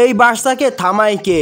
এই বার্সাকে থামায় কে?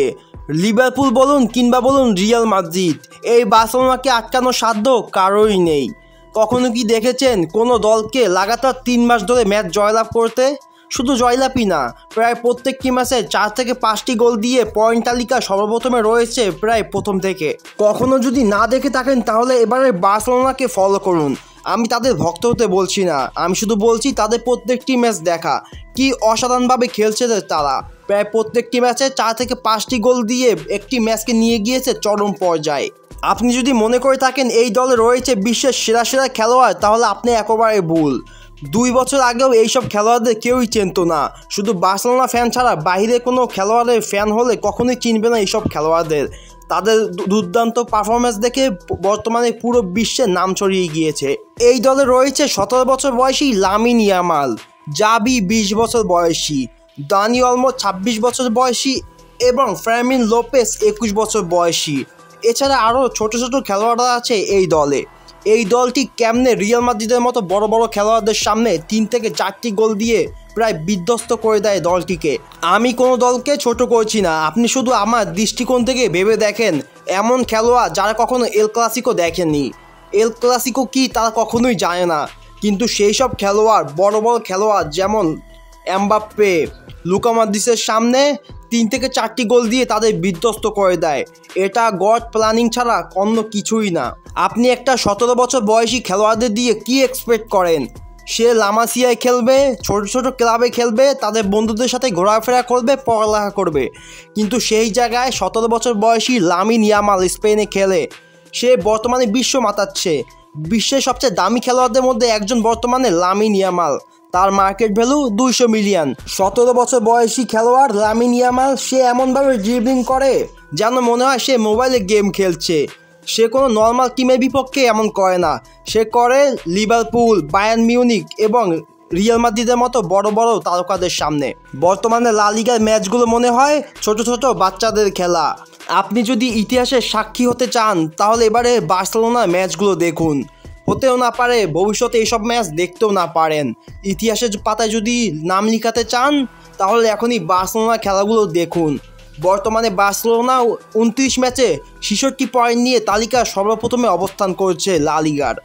লিভারপুল বলুন কিংবা বলুন রিয়াল মাদ্রিদ, এই বার্সেলোনাকে আটকানোর সাধ্য কারোই নেই। কখনো কি দেখেছেন কোনো দলকে লাগাতার 3 মাস ধরে ম্যাচ জয়লাভ করতে? শুধু জয়লাভই না, প্রায় প্রত্যেকটি ম্যাচে 4 থেকে 5টি গোল দিয়ে পয়েন্ট তালিকা সর্বপ্রথমে রয়েছে প্রায় প্রথম থেকে। কখনো যদি না দেখে থাকেন তাহলে এবারে বার্সেলোনাকে ফলো করুন। আমি তাদের ভক্ত হতে বলছি না, আমি শুধু বলছি তাদের প্রত্যেকটি ম্যাচ দেখা, কি অসাধারণভাবে খেলছে তারা। প্রায় প্রত্যেকটি ম্যাচে 4 থেকে 5টি গোল দিয়ে একটি ম্যাচকে নিয়ে গিয়েছে চরম পর্যায়ে। আপনি যদি মনে করে থাকেন এই দলে রয়েছে বিশ্বের সেরা সেরা খেলোয়াড়, তাহলে আপনি একেবারে ভুল। 2 বছর আগেও এইসব খেলোয়াড়দের কেউই চিনত না। শুধু বার্সেলোনা ফ্যান ছাড়া বাইরে কোনো খেলোয়াড়ের ফ্যান হলে কখনোই চিনবে না এইসব খেলোয়াড়দের। তাদের দুর্দান্ত পারফরমেন্স দেখে বর্তমানে পুরো বিশ্বে নাম ছড়িয়ে গিয়েছে। এই দলে রয়েছে 17 বছর বয়সী লামিন ইয়ামাল, জাভি 20 বছর বয়সী, দানি অলমো 26 বছর বয়সী এবং ফেরমিন লোপেস 21 বছর বয়সী। এছাড়া আরও ছোট ছোট খেলোয়াড়রা আছে এই দলে। এই দলটি কেমনে রিয়াল মাদ্রিদের মতো বড় বড় খেলোয়াড়দের সামনে 3 থেকে 4টি গোল দিয়ে প্রায় বিধ্বস্ত করে দেয় দলটিকে। আমি কোনো দলকে ছোট করছি না, আপনি শুধু আমার দৃষ্টিকোণ থেকে ভেবে দেখেন, এমন খেলোয়াড় যারা কখনো এল ক্লাসিকো দেখেননি, এল ক্লাসিকো কি তারা কখনোই জানে না, কিন্তু সেই সব খেলোয়াড় বড় বড় খেলোয়াড় যেমন এমবাপ্পে, লুকা মডরিচের সামনে 3 থেকে 4টি গোল দিয়ে তাদের বিধ্বস্ত করে দেয়। এটা গড প্ল্যানিং ছাড়া অন্য কিছুই না। আপনি একটা 17 বছর বয়সী খেলোয়াড়দের দিয়ে কি এক্সপেক্ট করেন? সে লামাসিয়ায় খেলবে, ছোট ছোট ক্লাবে খেলবে, তাদের বন্ধুদের সাথে ঘোরাফেরা করবে, পড়ালেখা করবে, কিন্তু সেই জায়গায় 17 বছর বয়সী লামিন ইয়ামাল স্পেনে খেলে। সে বর্তমানে বিশ্ব মাতাচ্ছে। বিশ্বের সবচেয়ে দামি খেলোয়াড়দের মধ্যে একজন বর্তমানে লামিন ইয়ামাল। তার মার্কেট ভ্যালু 200 মিলিয়ন। 17 বছর বয়সী খেলোয়াড় লামিন ইয়ামাল, সে এমনভাবে ড্রিবলিং করে যেন মনে হয় সে মোবাইলে গেম খেলছে। সে কোনো নর্মাল টিমের বিপক্ষে এমন করে না, সে করে লিভারপুল, বায়ার্ন মিউনিক এবং রিয়াল মাদ্রিদের মতো বড় বড় তারকাদের সামনে। বর্তমানে লা লিগার ম্যাচগুলো মনে হয় ছোট ছোট বাচ্চাদের খেলা। আপনি যদি ইতিহাসের সাক্ষী হতে চান তাহলে এবারে বার্সেলোনার ম্যাচগুলো দেখুন। হতেও না পারে ভবিষ্যতে এইসব ম্যাচ দেখতেও না পারেন। ইতিহাসের পাতায় যদি নাম লিখাতে চান তাহলে এখনই বার্সেলোনা খেলাগুলো দেখুন। বর্তমানে বার্সেলোনা 29 ম্যাচে 66 পয়েন্ট নিয়ে তালিকার সর্বপ্রথমে অবস্থান করছে লা লিগার।